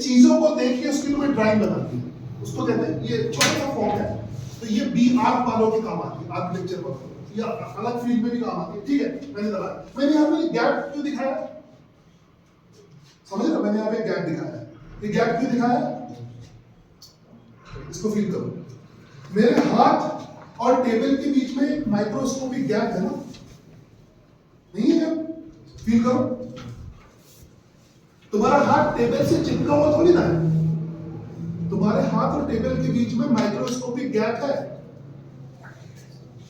चीजों को देख के उसकी तुम्हें ड्राइंग बनाती है, उसको कहते हैं, ये छोटा सा फॉर्म है, तो ये बी आर्क वालों के काम आती है, आर्किटेक्चर वालों या अलग फील्ड में भी काम आती है। ठीक है, मैंने दबाया, मैंने यहाँ पे गैप क्यों दिखाया, समझ रहे हो, मैंने यहाँ पे गैप दिखाया है, ये गैप क्यों दिखाया है, इसको फील करो, मेरे हाथ और टेबल के बीच में माइक्रोस्कोपिक गैप है ना, नहीं है, फील करो, तुम्हारा हाथ टेबल से चिपका हुआ थोड़ी ना है, तुम्हारे हाथ और टेबल के बीच में माइक्रोस्कोपिक गैप है,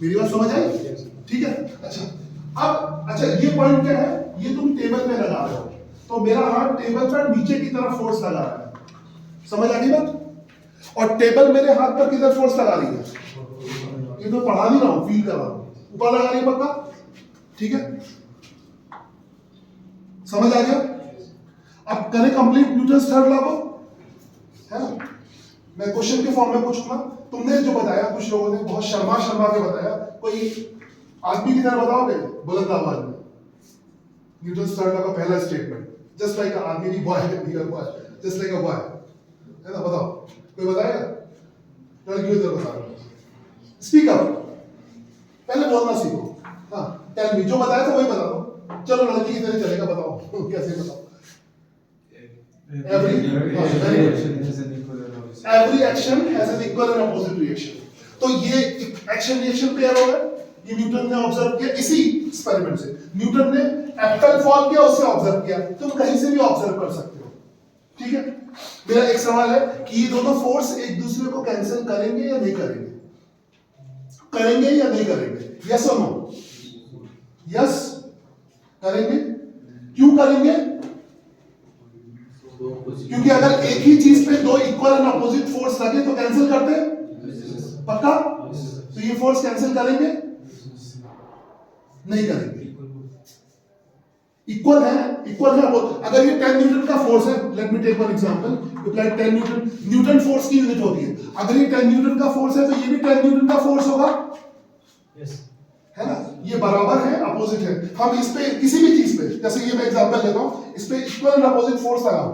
मेरी बात समझ आई? ठीक है, अच्छा ये पॉइंट क्या है, ये तुम टेबल में लगा रहे हो, तो मेरा हाथ टेबल पर नीचे की तरफ फोर्स लगा रहा है, समझ आ गई बात? और टेबल मेरे हाथ पर किधर फोर्स लगा रही है, ये तो पढ़ा नहीं रहा हूं, फील कर रहा हूं, ऊपर लगा रही है पक्का, ठीक है, समझ आ गया? अब करें कंप्लीट न्यूटन्स थर्ड लॉ को, है ना? मैं क्वेश्चन के फॉर्म में पूछूंगा, तुमने जो बताया, कुछ लोगों ने बहुत शर्मा के बताया, कोई आदमी की तरह बताओगे बुलंद आवाज में, न्यूटन्स थर्ड लॉ का पहला स्टेटमेंट, जस्ट लाइक अ आदमी, boy, just like a boy, है ना? बताओ, कोई बताएगा? लड़कियों की तरह बता रहा हूं, स्पीक अप, पहले बोलना सीखो, हाँ, टेल मी, जो बताया था वही बता दो, चलो लड़की की तरह चलेगा, बताओ कैसे बताओ। Every action has an equal and opposite reaction. तो ये एक्शन रिएक्शन पेयर होगा, ये न्यूटन ने ऑब्जर्व किया इसी एक्सपेरिमेंट से, न्यूटन ने एप्पल फॉल किया, उससे ऑब्जर्व किया, तुम कहीं से भी ऑब्जर्व कर सकते हो। ठीक है, मेरा एक सवाल है कि ये दोनों फोर्स एक दूसरे को कैंसिल करेंगे या नहीं करेंगे, करेंगे या नहीं करेंगे, यस और नो? यस करेंगे, क्यों करेंगे? क्योंकि अगर एक ही चीज पे दो इक्वल एंड अपोजिट फोर्स लगे तो कैंसिल करते हैं, पक्का? तो ये फोर्स कैंसिल करेंगे, नहीं करेंगे, इक्वल है अगर ये 10 न्यूटन का फोर्स है, let me take one example, apply 10 Newton force की यूनिट होती है, अगर ये 10 न्यूटन का फोर्स है तो ये भी 10 न्यूटन का फोर्स होगा, है ना? ये बराबर है, अपोजिट है, हम इस पे किसी भी चीज पे, जैसे ये मैं एग्जांपल लेता हूं, इस पे इक्वल एंड अपोजिट फोर्स लगाऊं,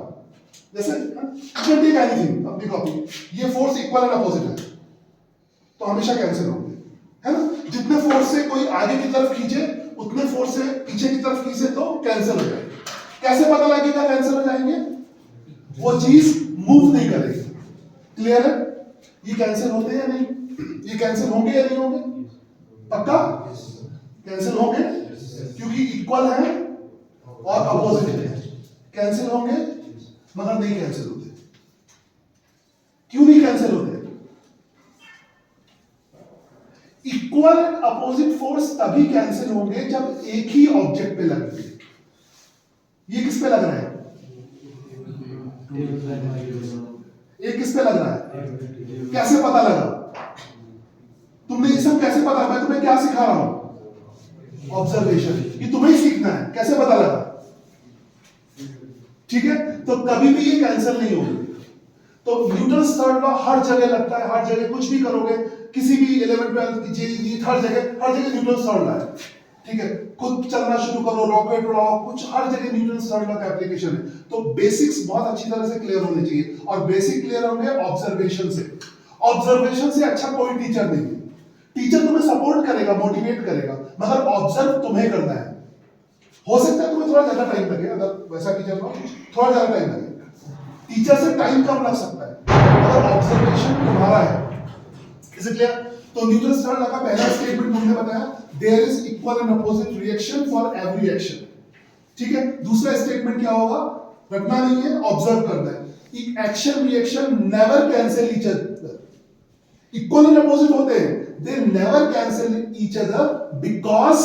जैसे एनीथिंग अपनी कॉपी, ये फोर्स इक्वल एंड अपोजिट है तो हमेशा कैंसिल होंगे, है ना? जितने फोर्स से कोई आगे की तरफ खींचे उतने फोर्स से पीछे की तरफ खींचे तो कैंसिल हो जाएंगे। कैसे पता लगेगा कैंसिल हो जाएंगे? वो चीज मूव नहीं करेगी, क्लियर है? ये कैंसिल होते हैं या नहीं, ये कैंसिल होंगे या नहीं होंगे, पक्का कैंसिल होंगे, क्योंकि इक्वल है और अपोजिट है, कैंसिल होंगे, मगर नहीं कैंसिल होते। क्यों नहीं कैंसिल होते? इक्वल एंड अपोजिट फोर्स तभी कैंसिल होंगे जब एक ही ऑब्जेक्ट पे लगेंगे। ये किस पे लग रहा है? ये किस पे लग रहा है? कैसे पता लगा? तुमने ये सब कैसे पता? मैं तुम्हें क्या सिखा रहा हूं? ऑब्जर्वेशन, ये तुम्हें ही सीखना है, कैसे पता लगा? ठीक है, तो कभी भी ये कैंसिल नहीं होगी। तो न्यूटन्स थर्ड लॉ हर जगह लगता है, हर जगह कुछ भी करोगे, किसी भी 11th 12th की जेईई, हर जगह न्यूटन्स थर्ड लॉ है। ठीक है, खुद चलना शुरू करो, रॉकेट उड़ाओ, कुछ हर जगह न्यूटन्स थर्ड लॉ का एप्लीकेशन है। तो बेसिक्स बहुत अच्छी तरह से क्लियर होने चाहिए, और बेसिक क्लियर होंगे ऑब्जर्वेशन से। ऑब्जर्वेशन से अच्छा कोई टीचर नहीं है। टीचर तुम्हें सपोर्ट करेगा, मोटिवेट करेगा, मगर ऑब्जर्व तुम्हें करना है। हो सकता है तुम्हें थोड़ा ज्यादा टाइम लगे, अगर वैसा टीचर हो थोड़ा ज्यादा टाइम लगे, टीचर से टाइम कम लग सकता है, मगर ऑब्जर्वेशन तुम्हारा है। Is it clear? तो न्यूटन्स थर्ड लॉ का पहला स्टेटमेंट हमने बताया, there is equal and opposite reaction for every action. ठीक है, दूसरा स्टेटमेंट क्या होगा? रटना नहीं है, ऑब्जर्व करना है। Action reaction never cancel each other. Equal and opposite होते हैं, they never cancel each other because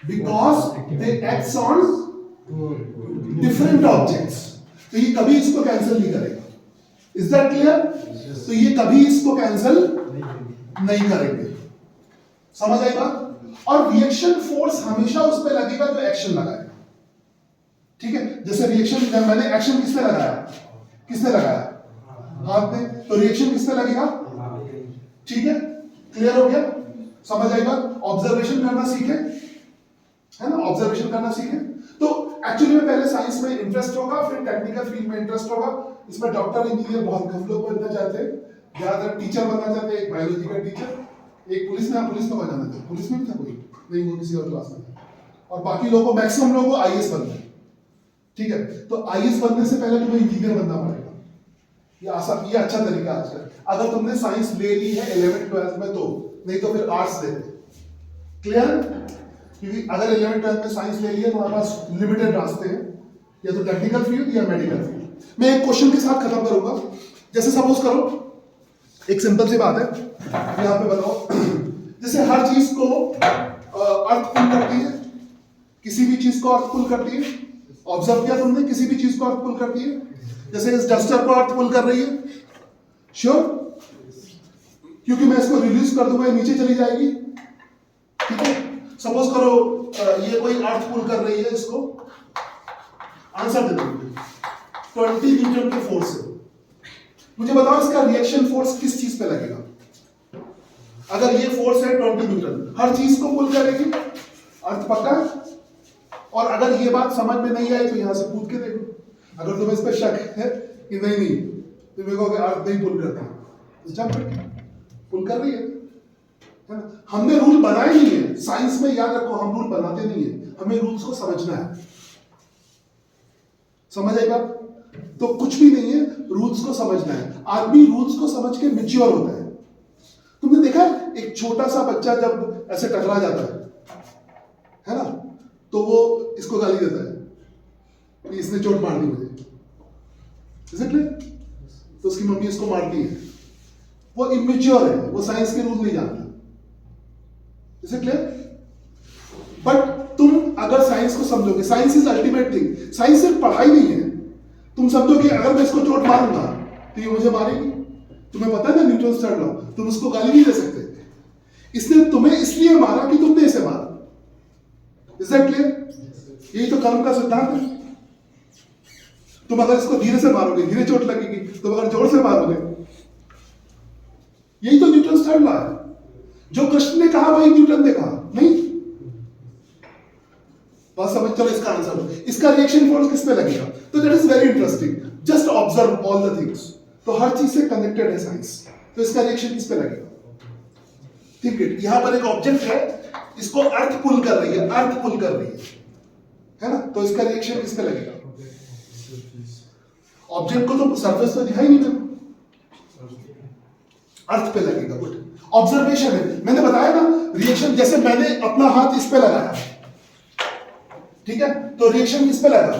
they acts on different objects. तो ये कभी इसको कैंसिल नहीं करेगा। Is that clear? तो ये कभी इसको कैंसिल नहीं करेंगे, समझ आई बात? और रिएक्शन फोर्स हमेशा उस पे लगेगा जो एक्शन लगाएगा। ठीक है, जैसे रिएक्शन, मैंने एक्शन किस पे लगाया, किसने लगाया? हाथ में, तो रिएक्शन किस पे लगेगा? ठीक है, क्लियर हो गया, समझ आई बात? ऑब्जर्वेशन करना सीखे, है ना, ऑब्जर्वेशन करना सीखे। तो एक्चुअली में पहले साइंस में इंटरेस्ट होगा, फिर टेक्निकल फील्ड में इंटरेस्ट होगा। इसमें डॉक्टर, इंजीनियर बहुत कम लोग बनना चाहते हैं, ज्यादातर टीचर बनना चाहते हैं, एक बायोलॉजी का टीचर, एक पुलिस में बनना था, पुलिस में भी था कोई नहीं, वो किसी और क्लास में था, और बाकी लोगों को, मैक्सिमम लोगों को आईएएस बनना है। ठीक है, तो आईएएस बनने से पहले तुम्हें इंजीनियर बनना पड़ेगा। ये आसान, ये अच्छा तरीका आज का, अगर तुमने साइंस ले ली है 11th 12th में तो, नहीं तो फिर आर्ट्स लेते। क्लियर? क्योंकि अगर 11th 12th में साइंस ले लिया तो हमारे पास लिमिटेड रास्ते हैं, या तो टेक्निकल फील्ड या मेडिकल फील्ड। मैं एक क्वेश्चन के साथ खत्म करूंगा। जैसे सपोज करो, एक सिंपल सी बात है, यहाँ पे बताओ, जैसे हर चीज को अर्थ पुल करती है, किसी भी चीज को अर्थ पुल करती है। ऑब्जर्व किया तुमने, किसी भी चीज को अर्थ पुल करती है। जैसे इस डस्टर को अर्थ पुल कर रही है, श्योर, क्योंकि मैं इसको रिलीज कर दूंगा, नीचे चली जाएगी। ठीक है, सपोज करो ये कोई अर्थ पुल कर रही है, इसको आंसर दे दो 20 न्यूटन के फोर्स से। मुझे बताओ इसका रिएक्शन फोर्स किस चीज पे लगेगा? अगर ये फोर्स है 20 न्यूटन, हर चीज को पुल करेगी, अर्थ पक्का। और अगर ये बात समझ में नहीं आई तो यहां से पूछ के देखो, अगर तुम्हें इस पर शक है कि नहीं तो मेरे को अर्थ नहीं पुल करता, जब पुल कर रही है ना। हमने रूल बनाए नहीं है साइंस में, याद रखो, हम रूल बनाते नहीं है, हमें रूल्स को समझना है। समझ आई बात? तो कुछ भी नहीं है, रूल्स को समझना है। आदमी रूल्स को समझ के मैच्योर होता है। तुमने देखा है एक छोटा सा बच्चा जब ऐसे टकरा जाता है ना, तो वो इसको गाली देता है कि इसने चोट मार दी मुझे, तो उसकी मम्मी इसको मारती है। वो इमेच्योर है, वो साइंस के रूल नहीं जानता। Is it clear? बट तुम अगर साइंस को समझोगे, science is ultimate thing, science सिर्फ पढ़ाई नहीं है। तुम समझोगे अगर मैं इसको चोट मारूंगा तो ये मुझे मारेगी। तुम्हें पता है ना न्यूटन थर्ड लॉ, तुम उसको गाली नहीं दे सकते। इसने तुम्हें इसलिए मारा कि तुमने इसे मारा। Is that clear? यही तो कर्म का सिद्धांत है। तुम अगर इसको धीरे से मारोगे, धीरे चोट लगेगी, तुम अगर जोर से मारोगे, यही तो न्यूटन थर्ड लॉ है। जो कृष्ण ने कहा वही न्यूटन ने कहा, नहीं? बात समझ? चलो इसका आंसर दो, इसका रिएक्शन फोर्स किस पे लगेगा? तो that is very interesting. Just observe all the things. तो हर चीज से कनेक्टेड है साइंस, तो इसका रिएक्शन किस पे लगेगा? ठीक है, यहां पर एक ऑब्जेक्ट है, इसको अर्थ पुल कर रही है, अर्थ पुल कर रही है ना, तो इसका रिएक्शन किस पे लगेगा? ऑब्जेक्ट को तो सरफेस तो दिखाई नहीं देता, अर्थ पे लगेगा। गुड ऑब्जर्वेशन है। मैंने बताया ना रिएक्शन, जैसे मैंने अपना हाथ इस पे लगाया, ठीक है, तो रिएक्शन किस पे लगा?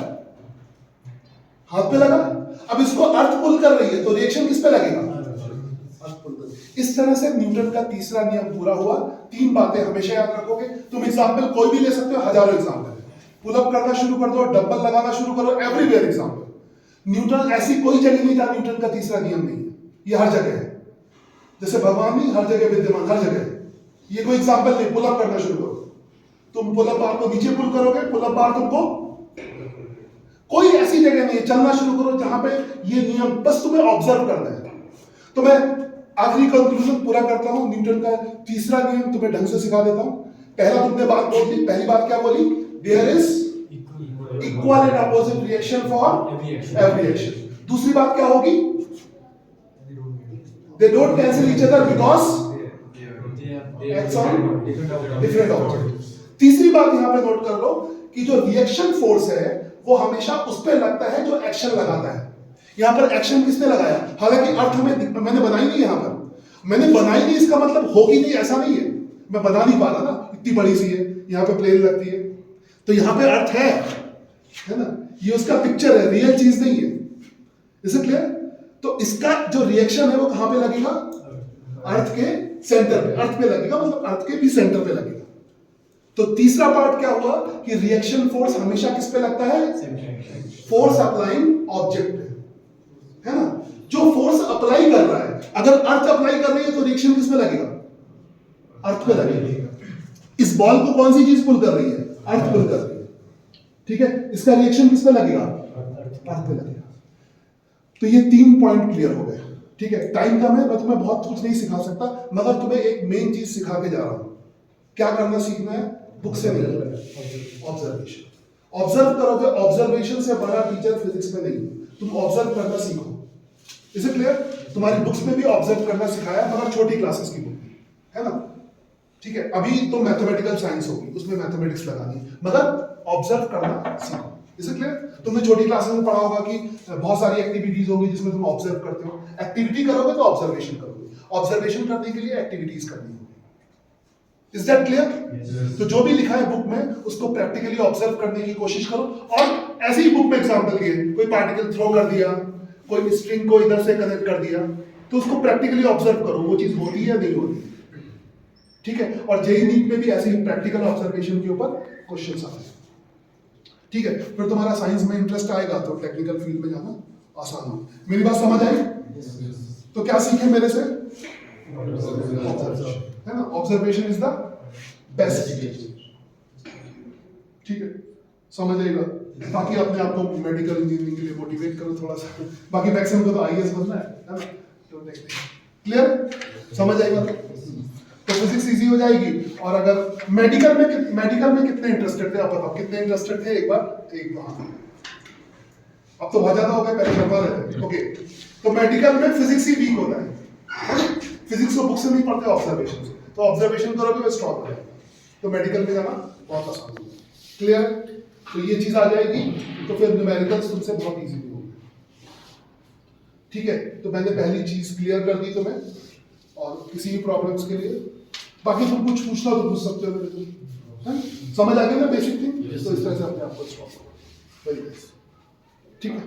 हाथ पे लगा। अब इसको अर्थ पुल कर रही है, तो रिएक्शन किस पे लगेगा? अर्थ पुल कर। इस तरह से न्यूटन का तीसरा नियम पूरा हुआ। 3 बातें हमेशा याद रखोगे। तुम एग्जाम्पल कोई भी ले सकते हो, हजारों एग्जाम्पल है। पुलअप करना शुरू कर दो, डंबल लगाना शुरू करो, एवरीवेयर एग्जाम्पल। न्यूटन, ऐसी कोई जगह नहीं जहां न्यूटन का तीसरा नियम नहीं है, ये हर जगह है। जैसे भगवान नहीं, हर जगह विद्यमान, हर जगह है। ये कोई एग्जाम्पल नहीं। पुलअप करना शुरू करो, तुम पुलअप बार को नीचे पुल करोगे, पुलअप बार तुमको, कोई ऐसी जगह नहीं है, चलना शुरू करो जहां पे ये नियम, बस तुम्हें ऑब्जर्व करना है। तो मैं आखिरी कंक्लूजन पूरा करता हूं, न्यूटन का तीसरा नियम तुम्हें ढंग से सिखा देता हूं। पहला तुमने बात बोल दी, पहली बात क्या बोली? There is equal and opposite reaction for every action. दूसरी बात क्या होगी? They don't cancel each other because acts on different object. तीसरी बात यहां पे नोट कर लो कि जो रिएक्शन फोर्स है वो हमेशा उस पे लगता है जो एक्शन लगाता है। यहां पर एक्शन किसने लगाया? हालांकि अर्थ में मैंने बनाई नहीं, यहां पर मैंने बनाई नहीं, इसका मतलब होगी नहीं ऐसा नहीं है, मैं बना नहीं पा रहा ना, इतनी बड़ी सी है, यहां पे प्लेन लगती है, तो यहां पे अर्थ है ना, ये उसका पिक्चर है, रियल चीज नहीं है। Is it clear? तो इसका जो रिएक्शन है वो कहां पे लगेगा? अर्थ के सेंटर पे, अर्थ पे लगेगा, मतलब अर्थ के भी सेंटर पे लगेगा। तो तीसरा पार्ट क्या हुआ कि रिएक्शन फोर्स हमेशा किस पे लगता है? फोर्स अप्लाइंग ऑब्जेक्ट पे, है ना। जो फोर्स अप्लाई कर रहा है, अगर अर्थ अप्लाई कर रही है तो रिएक्शन किस पे लगेगा? अर्थ पे लगेगा। इस बॉल को कौन सी चीज पुल कर रही है? अर्थ पुल कर रही है, ठीक है, इसका रिएक्शन किस पे लगेगा? अर्थ पे लगेगा। तो ये 3 पॉइंट क्लियर हो गए, ठीक है। टाइम कम है, मैं तुम्हें बहुत कुछ नहीं सिखा सकता, मगर तुम्हें एक मेन चीज सिखा के जा रहा हूं। क्या करना सीखना है? बुक से नहीं, ऑब्जर्वेशन। ऑब्जर्व करोगे, ऑब्जर्वेशन से बड़ा टीचर फिजिक्स में नहीं है। तुम ऑब्जर्व करना सीखो। Is it clear? तुम्हारी बुक्स में भी ऑब्जर्व करना सिखाया, मगर छोटी क्लासेस की बुक में, है ना? ठीक है, अभी तो मैथमेटिकल साइंस होगी, उसमें मैथमेटिक्स लगानी, मगर ऑब्जर्व करना सीखो। Is it clear? तुमने छोटी क्लासेस में पढ़ा होगा कि बहुत सारी एक्टिविटीज होगी जिसमें तुम ऑब्जर्व करते हो। एक्टिविटी करोगे तो ऑब्जर्वेशन करोगे, ऑब्जर्वेशन करने के लिए एक्टिविटीज करनी होगी। Is that clear? तो जो भी लिखा है बुक में उसको प्रैक्टिकली ऑब्जर्व करने की कोशिश करो। और ऐसे ही बुक में एग्जांपल दिए, कोई पार्टिकल थ्रो कर दिया, कोई स्ट्रिंग को इधर से कनेक्ट कर दिया, तो उसको प्रैक्टिकली ऑब्जर्व करो, वो चीज होती है या नहीं होती। ठीक है, और जेईई नीट में भी ऐसे ही प्रैक्टिकल ऑब्जर्वेशन के ऊपर क्वेश्चंस आते हैं। ठीक है, फिर तुम्हारा साइंस में इंटरेस्ट आएगा तो टेक्निकल फील्ड में जाना आसान हो। मेरी बात समझ आई? तो क्या सीखे मेरे से? है ना, ऑब्जर्वेशन इज द बेस्ट। ठीक है, समझ आएगा। बाकी अपने आप को मेडिकल इंजीनियरिंग के लिए मोटिवेट करो थोड़ा सा। बाकी मैक्सिमम को तो आईएएस बनना है ना? तो देखते हैं। क्लियर? समझ आएगा तो फिजिक्स इजी हो जाएगी। और अगर मेडिकल में कितने इंटरेस्टेड थे आप बताओ, कितने इंटरेस्टेड थे? एक बार अब तो बहुत ज्यादा हो गए, पहले लंबा रहते। ओके, तो मेडिकल में फिजिक्स ही वीक होता है। फिजिक्स को बुक से नहीं पढ़ते, ऑब्जर्वेशन से। तो ऑब्जर्वेशन करोगे वो स्ट्रॉन्ग हो जाएगा, तो मेडिकल में जाना बहुत आसान होगा। क्लियर? तो ये चीज आ जाएगी, तो फिर न्यूमेरिकल्स तुमसे बहुत इजी होगी। ठीक है, तो मैंने पहली चीज क्लियर कर दी तुम्हें। और किसी भी प्रॉब्लम्स के लिए बाकी तुम कुछ पूछना तो पूछ सकते हो मेरे से। समझ आ गया ना बेसिक थिंग? तो इस तरह से अपने आप को सॉल्व करो। Very nice. ठीक है।